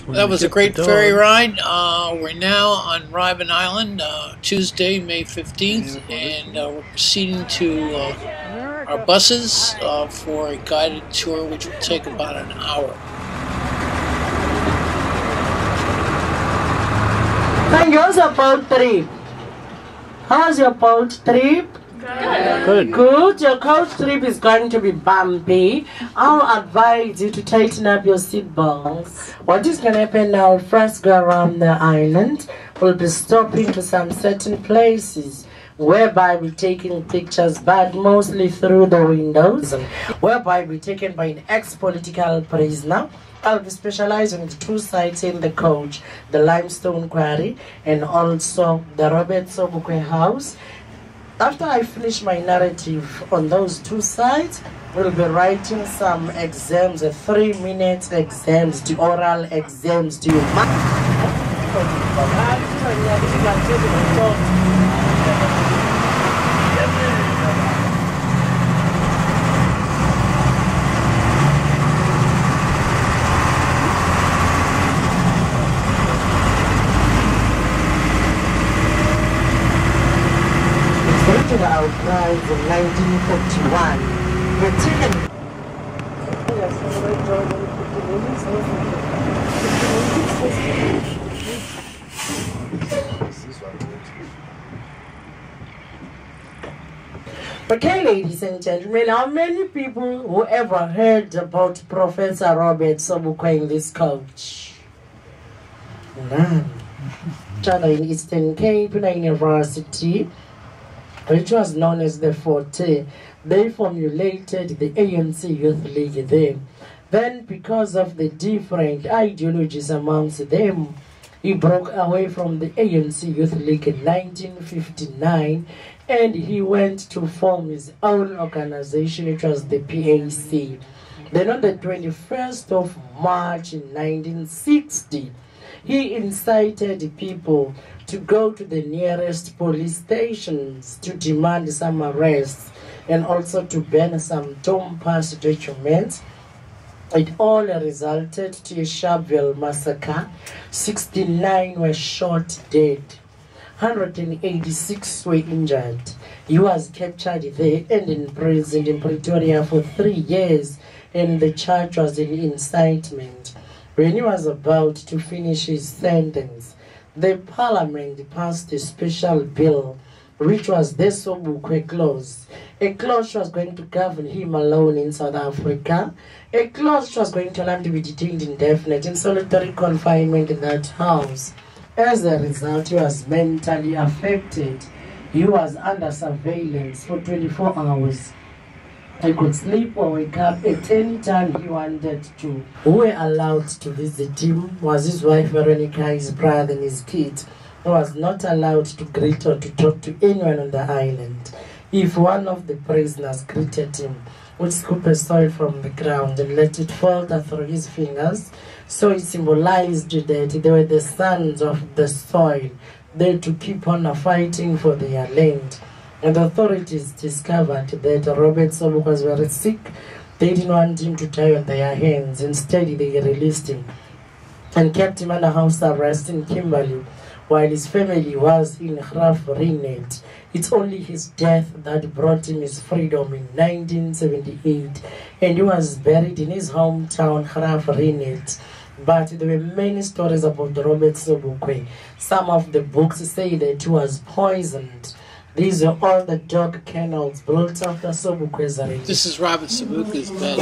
That was a great ferry ride. We're now on Robben Island, Tuesday, May 15th, and we're proceeding to our buses for a guided tour, which will take about an hour. Thank you. How's your boat trip? How's your boat trip? Good. Good. Your coach trip is going to be bumpy. I'll advise you to tighten up your seatbelts. What is going to happen now? First, go around the island. We'll be stopping to some certain places whereby we're taking pictures, but mostly through the windows, whereby we're taken by an ex-political prisoner. I'll be specializing in two sites in the coach, the limestone quarry and also the Robert Sobukwe house. After I finish my narrative on those two sides, we'll be writing some exams, 3-minute exams, the oral exams to you. Our prize in 1941. We're taken. Okay, ladies and gentlemen, how many people who ever heard about Professor Robert Sobukwe in this coach? None. In Eastern Cape University, which was known as the Forte, they formulated the ANC Youth League there. Then, because of the different ideologies amongst them, he broke away from the ANC Youth League in 1959, and he went to form his own organization, which was the PAC. Then on the 21st of March in 1960, he incited people to go to the nearest police stations to demand some arrests and also to burn some Tom-Pass documents. It all resulted to a Sharpeville massacre. 69 were shot dead. 186 were injured. He was captured there and imprisoned in Pretoria for 3 years, and the charge was an incitement. When he was about to finish his sentence, the parliament passed a special bill, which was the Sobukwe clause. A clause which was going to govern him alone in South Africa. A clause which was going to allow him to be detained indefinite in solitary confinement in that house. As a result, he was mentally affected. He was under surveillance for 24 hours. He could sleep or wake up at any time he wanted to. Who were allowed to visit him was his wife Veronica, his brother and his kid, who was not allowed to greet or to talk to anyone on the island. If one of the prisoners greeted him, would scoop a soil from the ground and let it falter through his fingers, so it symbolized that they were the sons of the soil, there to keep on fighting for their land. And the authorities discovered that Robert Sobukwe was very sick. They didn't want him to die on their hands. Instead, they released him and kept him under house arrest in Kimberley, while his family was in Graaf-Reinet. It's only his death that brought him his freedom in 1978, and he was buried in his hometown, Graaf-Reinet. But there were many stories about Robert Sobukwe. Some of the books say that he was poisoned. These are all the dog kennels built after Sobukwe's arrest. This is Robert Sobukwe's bed.